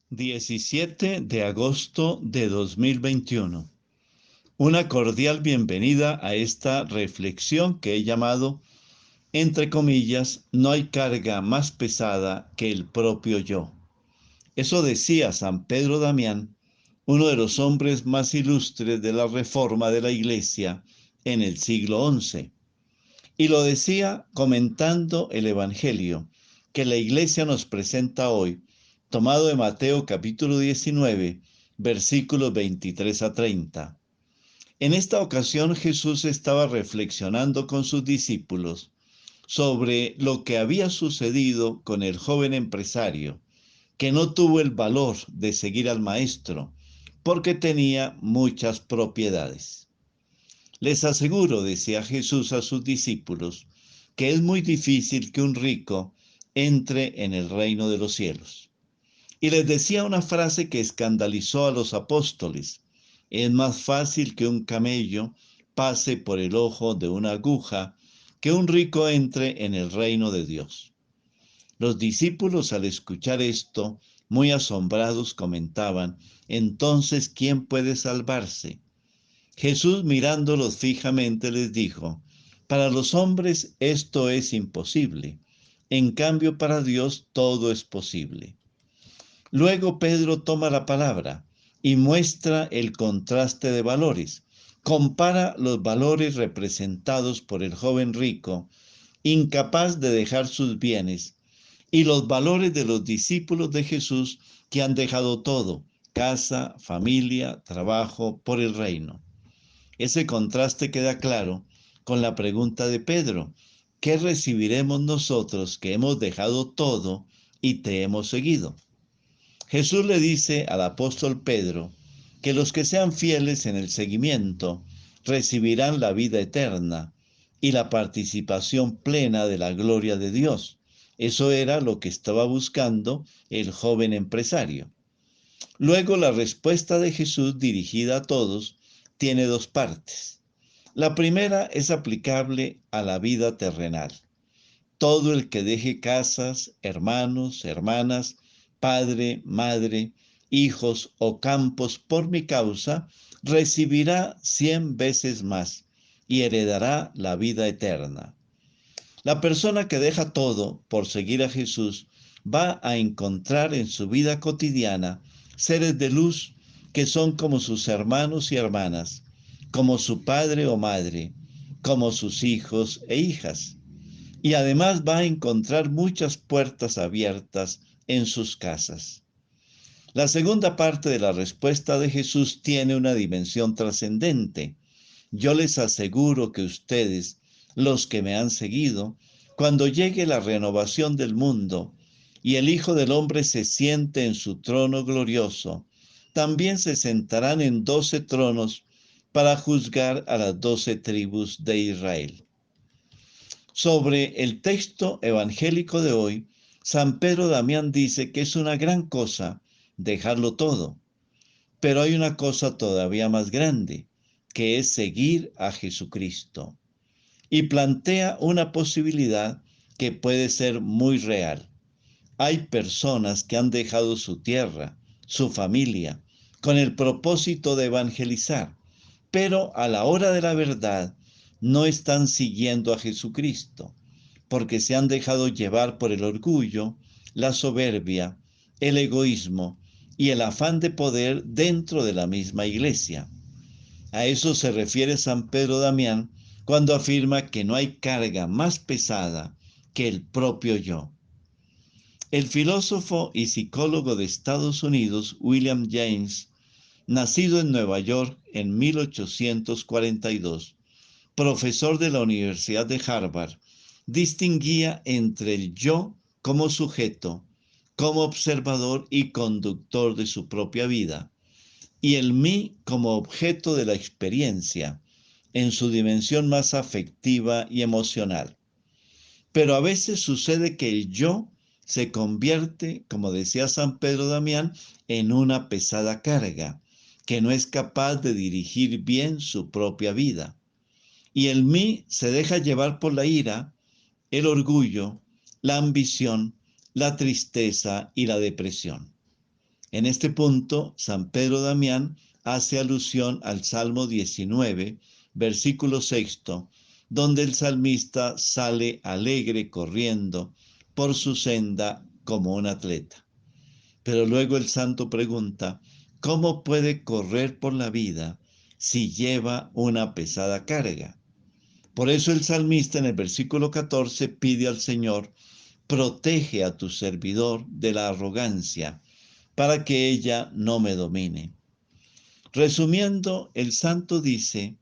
17 de agosto de 2021. Una cordial bienvenida a esta reflexión que he llamado, entre comillas, no hay carga más pesada que el propio yo. Eso decía San Pedro Damián, uno de los hombres más ilustres de la reforma de la Iglesia en el siglo XI. Y lo decía comentando el Evangelio que la Iglesia nos presenta hoy, tomado de Mateo capítulo 19, versículos 23 a 30. En esta ocasión Jesús estaba reflexionando con sus discípulos sobre lo que había sucedido con el joven empresario, que no tuvo el valor de seguir al maestro, porque tenía muchas propiedades. Les aseguro, decía Jesús a sus discípulos, que es muy difícil que un rico entre en el reino de los cielos. Y les decía una frase que escandalizó a los apóstoles: es más fácil que un camello pase por el ojo de una aguja que un rico entre en el reino de Dios. Los discípulos, al escuchar esto, muy asombrados, comentaban: entonces, ¿quién puede salvarse? Jesús, mirándolos fijamente, les dijo: para los hombres esto es imposible, en cambio para Dios todo es posible. Luego Pedro toma la palabra y muestra el contraste de valores. Compara los valores representados por el joven rico, incapaz de dejar sus bienes, y los valores de los discípulos de Jesús que han dejado todo: casa, familia, trabajo, por el reino. Ese contraste queda claro con la pregunta de Pedro: ¿qué recibiremos nosotros que hemos dejado todo y te hemos seguido? Jesús le dice al apóstol Pedro que los que sean fieles en el seguimiento recibirán la vida eterna y la participación plena de la gloria de Dios. Eso era lo que estaba buscando el joven empresario. Luego, la respuesta de Jesús, dirigida a todos, tiene dos partes. La primera es aplicable a la vida terrenal. Todo el que deje casas, hermanos, hermanas, padre, madre, hijos o campos por mi causa, recibirá 100 veces más y heredará la vida eterna. La persona que deja todo por seguir a Jesús va a encontrar en su vida cotidiana seres de luz que son como sus hermanos y hermanas, como su padre o madre, como sus hijos e hijas. Y además va a encontrar muchas puertas abiertas en sus casas. La segunda parte de la respuesta de Jesús tiene una dimensión trascendente. Yo les aseguro que ustedes, los que me han seguido, cuando llegue la renovación del mundo y el Hijo del Hombre se siente en su trono glorioso, también se sentarán en 12 tronos para juzgar a las 12 tribus de Israel. Sobre el texto evangélico de hoy, San Pedro Damián dice que es una gran cosa dejarlo todo, pero hay una cosa todavía más grande, que es seguir a Jesucristo. Y plantea una posibilidad que puede ser muy real. Hay personas que han dejado su tierra, su familia, con el propósito de evangelizar, pero a la hora de la verdad no están siguiendo a Jesucristo, porque se han dejado llevar por el orgullo, la soberbia, el egoísmo y el afán de poder dentro de la misma iglesia. A eso se refiere San Pedro Damián cuando afirma que no hay carga más pesada que el propio yo. El filósofo y psicólogo de Estados Unidos, William James, nacido en Nueva York en 1842, profesor de la Universidad de Harvard, distinguía entre el yo como sujeto, como observador y conductor de su propia vida, y el mí como objeto de la experiencia, en su dimensión más afectiva y emocional. Pero a veces sucede que el yo se convierte, como decía San Pedro Damián, en una pesada carga, que no es capaz de dirigir bien su propia vida. Y el mí se deja llevar por la ira, el orgullo, la ambición, la tristeza y la depresión. En este punto, San Pedro Damián hace alusión al Salmo 19, versículo 6, donde el salmista sale alegre corriendo por su senda como un atleta. Pero luego el santo pregunta, ¿cómo puede correr por la vida si lleva una pesada carga? Por eso el salmista en el versículo 14 pide al Señor, protege a tu servidor de la arrogancia, para que ella no me domine. Resumiendo, el santo dice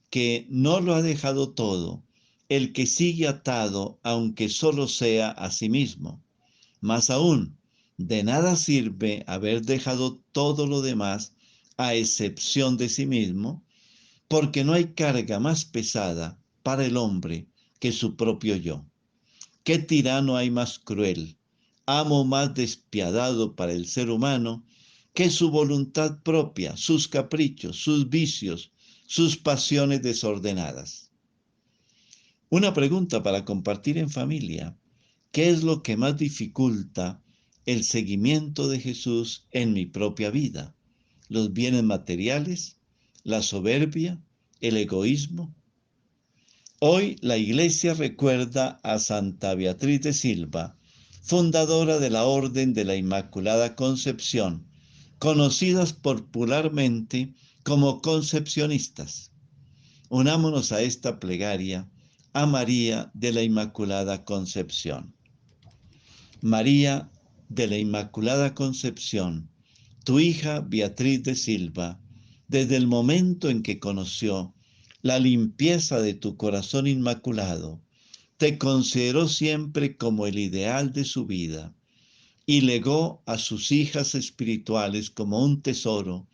que no lo ha dejado todo, el que sigue atado, aunque solo sea a sí mismo. Más aún, de nada sirve haber dejado todo lo demás a excepción de sí mismo, porque no hay carga más pesada para el hombre que su propio yo. ¿Qué tirano hay más cruel, amo más despiadado para el ser humano que su voluntad propia, sus caprichos, sus vicios, sus pasiones desordenadas? Una pregunta para compartir en familia. ¿Qué es lo que más dificulta el seguimiento de Jesús en mi propia vida? ¿Los bienes materiales? ¿La soberbia? ¿El egoísmo? Hoy la Iglesia recuerda a Santa Beatriz de Silva, fundadora de la Orden de la Inmaculada Concepción, conocidas popularmente como concepcionistas. Unámonos a esta plegaria a María de la Inmaculada Concepción. María de la Inmaculada Concepción, tu hija Beatriz de Silva, desde el momento en que conoció la limpieza de tu corazón inmaculado, te consideró siempre como el ideal de su vida y legó a sus hijas espirituales como un tesoro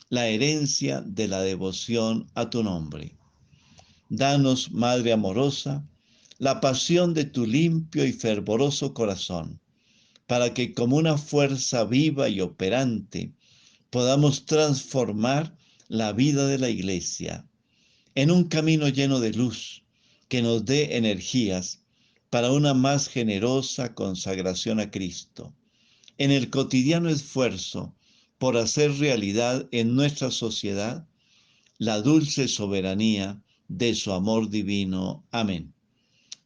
la herencia de la devoción a tu nombre. Danos, Madre amorosa, la pasión de tu limpio y fervoroso corazón, para que como una fuerza viva y operante podamos transformar la vida de la Iglesia en un camino lleno de luz que nos dé energías para una más generosa consagración a Cristo, en el cotidiano esfuerzo por hacer realidad en nuestra sociedad la dulce soberanía de su amor divino. Amén.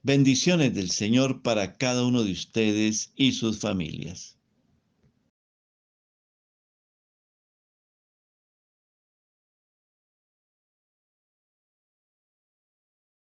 Bendiciones del Señor para cada uno de ustedes y sus familias.